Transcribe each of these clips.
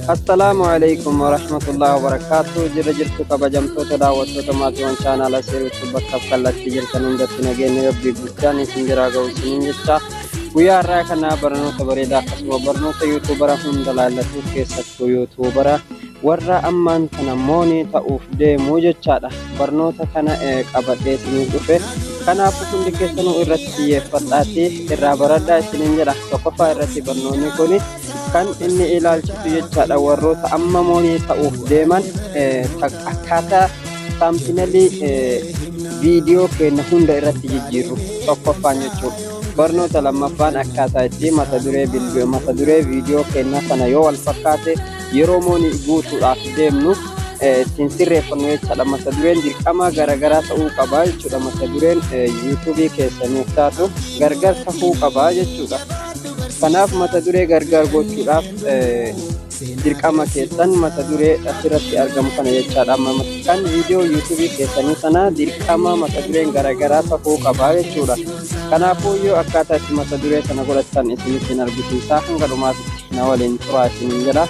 Assalamualaikum warahmatullahi wabarakatuh. Jirtu kabajamtoota daawwattoota maatiiwwan chaanaala seeruutti bakka kallattii jirtan hundatti nageenya rabbii guddaan isin biraa ga'u isiniin jecha guyyaa har'aa kana barnoota bareedaa akkasuma barnoota yuutuubara hunda laallatu keessattuu yuutuubara warra ammaan kana moonii ta'uuf deemuu jechaadha. Barnoota kana qabadhee isiniif dhufe kanaafuu hundi keessanuu irratti xiyyeeffadhaatii irraa baradhaa isiniin jedha. Tokkoffaa irratti barnoonni kuni kan inni ilaalchisu jechaadha warroota amma moonii ta'uuf deeman akkaataa saampinalii viidiyoo keenya hunda irratti jijjiirru tokkoffaan jechuudha. Barnoota lammaffaan akkaataa itti mata duree viidiyoo keenya sana yoo wal fakkaate yeroo moonii guutuudhaaf deemnu ittiin sirreeffannu jechaadha. Mata dureen dirqama garaagaraa ta'uu qabaa jechuudha. Mata dureen yuutuubii keessaniif taatu gargar ta'uu qabaa jechuudha. Kanaaf mata duree gargar gochuudhaaf dirqama keessan mata duree asirratti argamu kana jechaadha. Amma kan viidiyoo yuutuubii keessanii sana dirqama mata dureen garaagaraa ta'uu qabaa jechuudha. Kanaafuu yoo akkaataa itti mata duree sana godhatan isinitti argisiisaa hanga dhumaatti na waliin turaa isiniin jedha.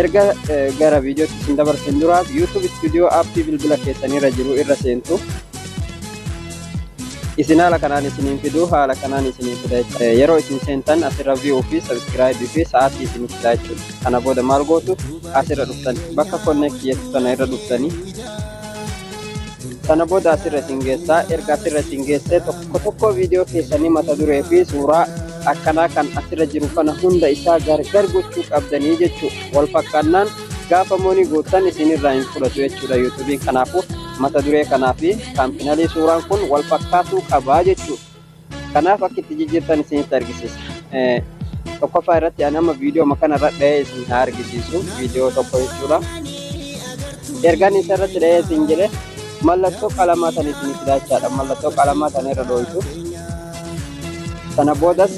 Erga gara viidiyootti isin dabarsin dura YouTube Studio aappii bilbila keessanirra jiru irra seentu. Isin haala kanaan isiniin fidu, haala kanaan isiniin fida. Yeroo isin seentan asirra view fi subscribe fi sa'aatii isiniif fida jechuudha. Kana booda maal gootu asirra dhuftani bakka connect jettu sana irra dhuftani. Sana booda asirra isin geessaa. Erga asirra isin geessee tokko viidiyoo keessanii mata duree fi suuraa akkanaa kan asirra jiru kana hunda isaa gargar gochuu qabdanii jechuudha. Wal fakkaannaan gaafa moonii guutan isinirraa hin fudhatu jechuudha yuutuubiin. Kanaafuu mata duree kanaa fi saampinalii suuraan kun wal fakkaatuu qabaa jechuudha. Kanaaf akka itti jijjiirtan isinitti argisiisa. Tokkoffaa irratti ani amma viidiyoo kanarra dhahee isin haa argisiisu viidiyoo tokko jechuudha. Ergaan isa irratti dhahee isin jedhe mallattoo qalamaa tan isin fidaa jechaadha. Mallattoo qalamaa tan irra dhooytu. Sana boodas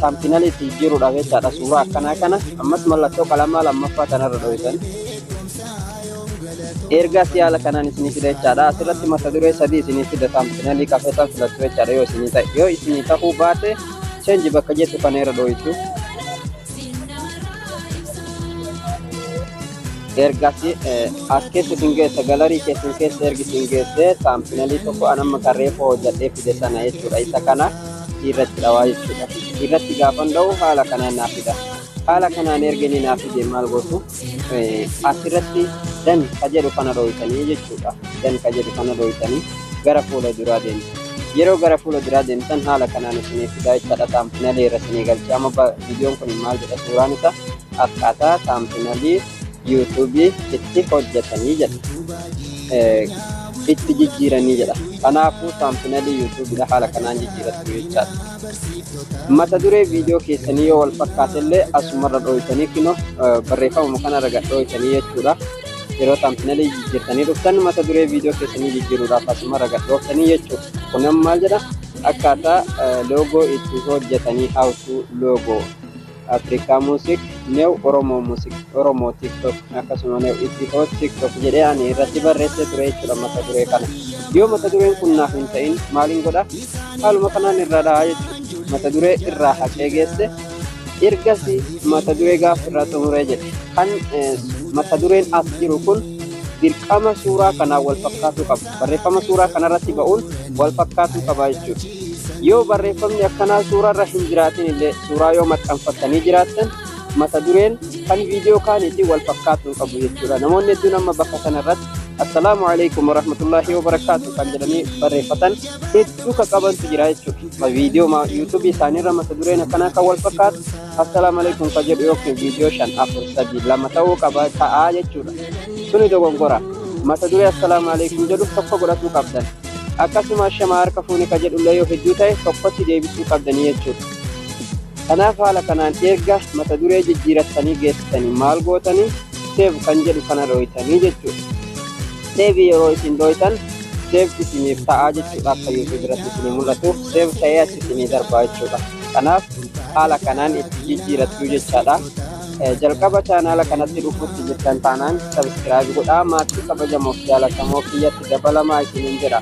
saampinalii itti jijjiiruudhaaf jechaadha. Suuraa akkanaa kana ammas mallattoo qalamaa lammaffaa tanarra dhooytan. Erga siyaala kanaan isinii fida jechaadha. Asirratti mata duree sadii isinii fida saampinalii kafeetan filattu jechaadha yoo isinii ta'e. Yoo isinii ta'uu baate cheenji bakka jettu kana irra dhooytu. Ergasi as keessa isin geessa galarii keessan keessa ergi isin geesse saampinalii tokko anamma karreefoo hojjadhee fide sana jechuudha. Isa kana irratti dhawaa jechuudha. Irratti gaafan dha'u haala kanaan naaf fida. Haala kanaan erganii naaf fide maal gootu asirratti dan ka jedhu kana dhooytanii jechuudha. Dan ka jedhu kana dhooytanii gara fuula duraa deemtu. Yeroo gara fuula duraa deemtan haala kanaan isinii fidaa jechaadha. Saampinalii irra isinii galchee amma viidiyoon kun maal jedha suuraan isa akkaataa saampinalii yuutuubii itti hojjetanii jedha. Itti jijjiiranii jedha. Kanaafuu saampinalii yuutuubiidha haala kanaan jijjiiratu jechaadha. Mata duree viidiyoo keessanii yoo wal fakkaatellee asumarra dhooytanii kino barreeffama kanarra gadhooytanii jechuudha. Yeroo saampinalii jijjiirtanii dhuftan mata duree viidiyoo keessanii jijjiiruudhaaf asumarra gadhooftanii jechuudha. Kun maal jedha akkaataa loogoo itti hojjetanii how to logo Africa Music new Oromo Music Oromo TikTok akkasuma new itti hoj TikTok jedhee ani irratti barreessee ture jechuudha mata duree kana. Yoo mata dureen kun naaf hin ta'in maaliin godha haaluma kanaan irra dhahaa jechuudha. Mata duree irraa haqee geesse ergasii mata duree gaafa irraa xumuree jedhe kan mata dureen as jiru kun dirqama suuraa kanaan wal fakkaatuu qaba. Barreeffama suuraa kanarratti ba'uun wal fakkaatuu qaba jechuudha. Yoo barreeffamni akkanaa suuraarra hin jiraatin illee suuraa yoo maxxanfattanii jiraattan mata dureen kan viidiyoo kaaniitiin wal fakkaatuu qabu jechuudha. Namoonni hedduun amma bakka kanarratti assalaamu alaikum warahmatullahi wabarakaatu kan jedhanii barreeffatan hedduu ka qabantu jira jechuudha. Viidiyoo yuutuubii isaaniirra mata dureen akkanaa kan wal fakkaatu assalaamu alaikum ka jedhu yookiin viidiyoo 5 4 3 2 ta'uu qaba ta'aa jechuudha. Suni dogongora. Mata duree assalaamu alaikum jedhu tokko godhatuu qabdan. Akkasuma shama harka fuuni ka jedhullee yoo hedduu ta'e tokkotti deebisuu qabdanii jechuudha. Kanaaf haala kanaan erga mata duree jijjiirattanii geessitanii maal gootanii seef kan jedhu kana dhooytanii jechuudha. Seefi yeroo isin dhooytan seef isiniif ta'aa jechuudha. Akka yuutuub irratti isinii mul'atu seef ta'ee achi isinii darbaa jechuudha. Kanaaf haala kanaan itti jijjiirattuu jechaadha. jalqaba chaanaala kanatti dhufuutti jirtan taanaan sabskiraayib godhaa maatii kabajamoof jaallatamoo kiyyatti dabalamaa isiniin jedha.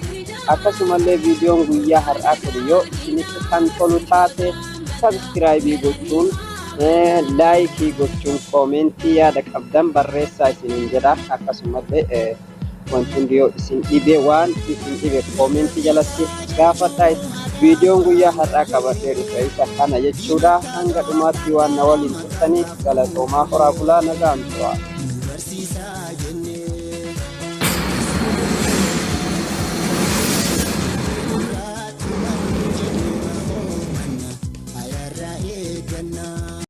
Akkasumallee viidiyoon guyyaa har'aa kun yoo isinitti kan tolu taate sabskiraayibii gochuun laayikii gochuun koomentii yaada qabdan barreessaa isiniin jedha. Akkasumallee wanti hundi yoo isin dhibee waan isin dhibe koomentii jalatti gaafadhaa. Viidiyoon guyyaa har'aa qabatee dhufe isa kana jechuudha. Hanga dhumaatti waan na waliin turtaniif galatoomaa horaa bulaa nagaan tura.